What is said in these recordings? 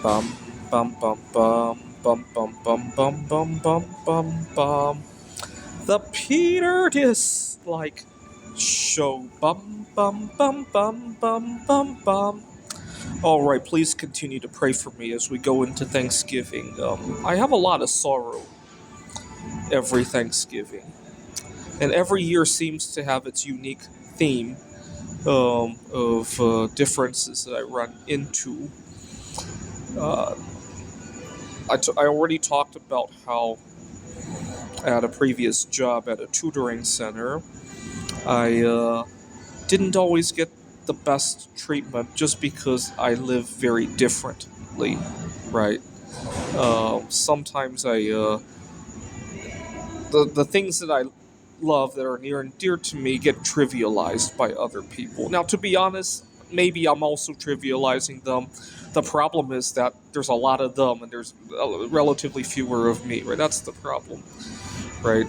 Bum bum bum bum bum bum bum bum bum bum bum bum. The Peter Dislike Show. Bum bum bum bum bum bum bum. All right, please continue to pray for me as we go into Thanksgiving. I have a lot of sorrow every Thanksgiving, and every year seems to have its unique theme of differences that I run into. Uh, I already talked about how at a previous job at a tutoring center, I didn't always get the best treatment just because I live very differently, right? Sometimes the things that I love that are near and dear to me get trivialized by other people. Now, to be honest, maybe I'm also trivializing them. The problem is that there's a lot of them and there's relatively fewer of me, right? That's the problem, right?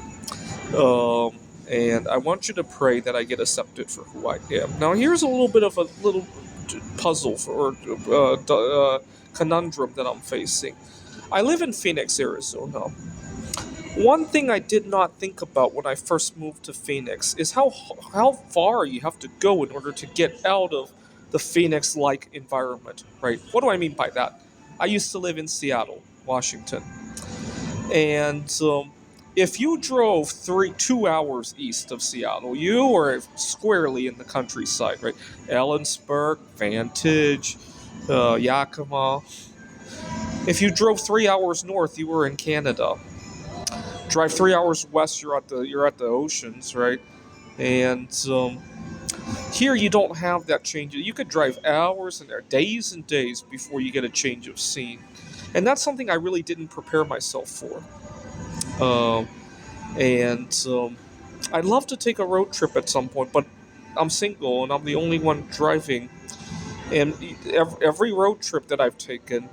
And I want you to pray that I get accepted for who I am. Now, here's a little bit of a little puzzle or conundrum that I'm facing. I live in Phoenix, Arizona. One thing I did not think about when I first moved to Phoenix is how far you have to go in order to get out of the Phoenix-like environment, right? What do I mean by that? I used to live in Seattle, Washington, and if you drove 2 hours east of Seattle, you were squarely in the countryside, right? Ellensburg, Vantage, Yakima. If you drove 3 hours north, you were in Canada. Drive 3 hours west, you're at the oceans, right? And here you don't have that change. You could drive hours and days and days before you get a change of scene, and that's something I really didn't prepare myself for. Um, and I'd love to take a road trip at some point, but I'm single and I'm the only one driving. And every road trip that I've taken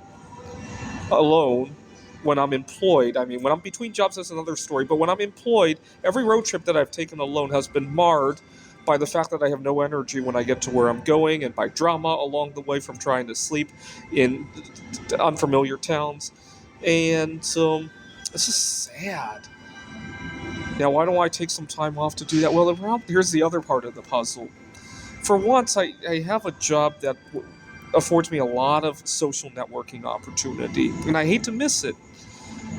alone, when I'm employed, I mean, when I'm between jobs, that's another story, but when I'm employed, every road trip that I've taken alone has been marred by the fact that I have no energy when I get to where I'm going, and by drama along the way from trying to sleep in unfamiliar towns. And it's just sad. Now, why don't I take some time off to do that? Well, here's the other part of the puzzle. For once, I have a job that affords me a lot of social networking opportunity, and I hate to miss it.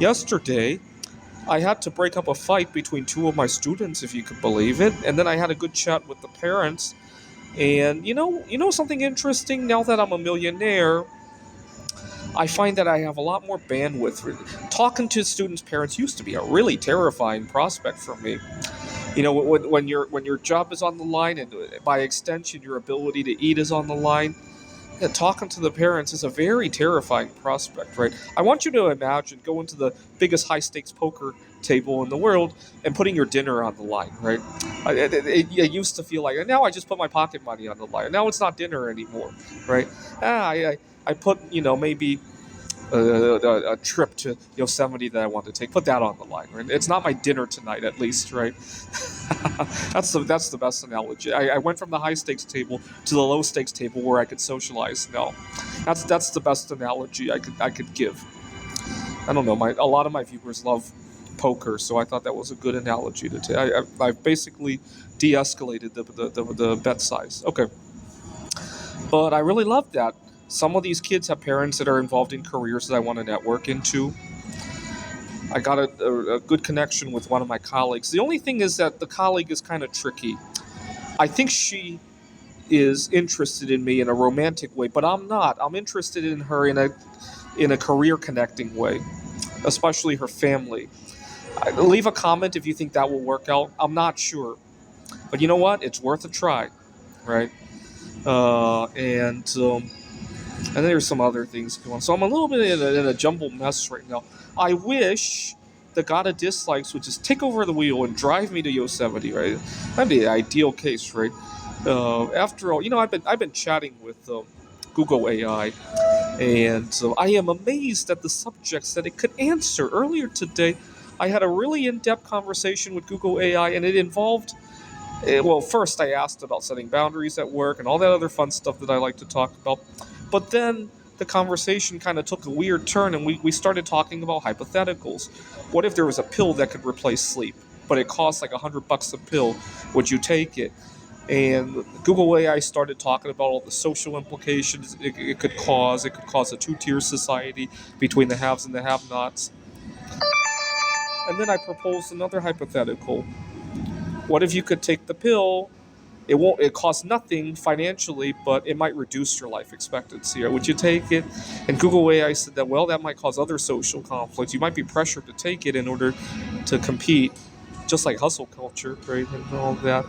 Yesterday, I had to break up a fight between two of my students, if you could believe it, and then I had a good chat with the parents. And you know something interesting? Now that I'm a millionaire, I find that I have a lot more bandwidth. Talking to students' parents used to be a really terrifying prospect for me. When your job is on the line, and by extension your ability to eat is on the line, talking to the parents is a very terrifying prospect, right? I want you to imagine going to the biggest high stakes poker table in the world and putting your dinner on the line, right? It used to feel like, and now I just put my pocket money on the line. Now it's not dinner anymore, right? I put maybe a trip to Yosemite that I want to take. Put that on the line. Right? It's not my dinner tonight, at least, right? That's the best analogy. I went from the high stakes table to the low stakes table where I could socialize. No, that's the best analogy I could give. I don't know. A lot of my viewers love poker, so I thought that was a good analogy to take. I've basically de-escalated the bet size. Okay, but I really love that. Some of these kids have parents that are involved in careers that I want to network into. I got a good connection with one of my colleagues. The only thing is that the colleague is kind of tricky. I think she is interested in me in a romantic way, but I'm not. I'm interested in her in a career connecting way, especially her family. Leave a comment if you think that will work out. I'm not sure, but you know what? It's worth a try, right? And there's some other things going on. So I'm a little bit in a jumbled mess right now. I wish the God of Dislikes would just take over the wheel and drive me to Yosemite, right? That'd be the ideal case, right? After all, I've been chatting with Google AI, and I am amazed at the subjects that it could answer. Earlier today, I had a really in-depth conversation with Google AI, and it involved. Well, first I asked about setting boundaries at work and all that other fun stuff that I like to talk about. But then the conversation kind of took a weird turn, and we started talking about hypotheticals. What if there was a pill that could replace sleep, but it costs like $100 a pill? Would you take it? And Google AI started talking about all the social implications it could cause. It could cause a two-tier society between the haves and the have-nots. And then I proposed another hypothetical. What if you could take the pill? It costs nothing financially, but it might reduce your life expectancy. Would you take it? And Google AI said that, well, that might cause other social conflicts. You might be pressured to take it in order to compete, just like hustle culture, right? And all of that.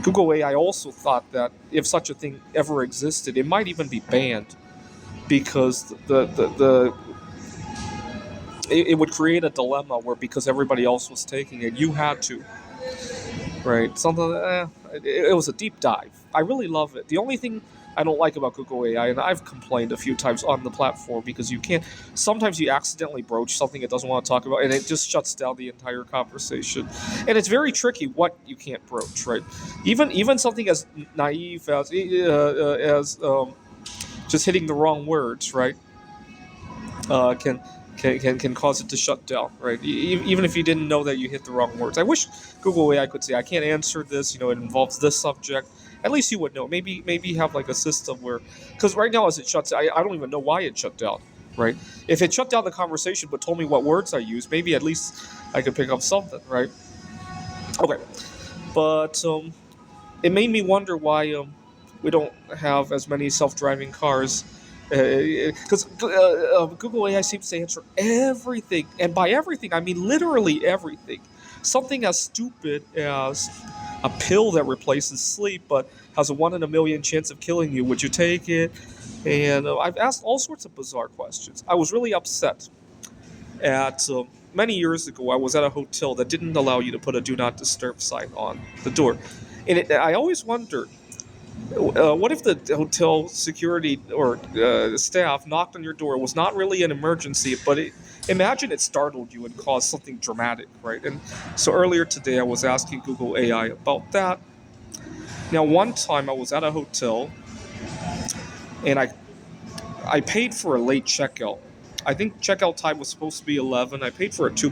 Google AI also thought that if such a thing ever existed, it might even be banned because it would create a dilemma where, because everybody else was taking it, you had to, right? It was a deep dive. I really love it. The only thing I don't like about Google AI, and I've complained a few times on the platform, because sometimes you accidentally broach something it doesn't want to talk about, and it just shuts down the entire conversation. And it's very tricky what you can't broach, right? Even something as naive as just hitting the wrong words, right? Can cause it to shut down, right? Even if you didn't know that you hit the wrong words. I wish Google AI could say, I can't answer this, it involves this subject. At least you would know. Maybe have like a system where, because right now as it shuts, I don't even know why it shut down, right? If it shut down the conversation but told me what words I use, maybe at least I could pick up something, right? Okay, but it made me wonder why we don't have as many self-driving cars, because Google AI seems to answer everything, and by everything I mean literally everything. Something as stupid as a pill that replaces sleep but has a 1 in a million chance of killing you. Would you take it? And I've asked all sorts of bizarre questions. I was really upset at many years ago. I was at a hotel that didn't allow you to put a "Do Not Disturb" sign on the door, and I always wondered, what if the hotel security or staff knocked on your door? It was not really an emergency, but imagine it startled you and caused something dramatic, right? And so earlier today, I was asking Google AI about that. Now, one time I was at a hotel, and I paid for a late checkout. I think checkout time was supposed to be 11. I paid for a 2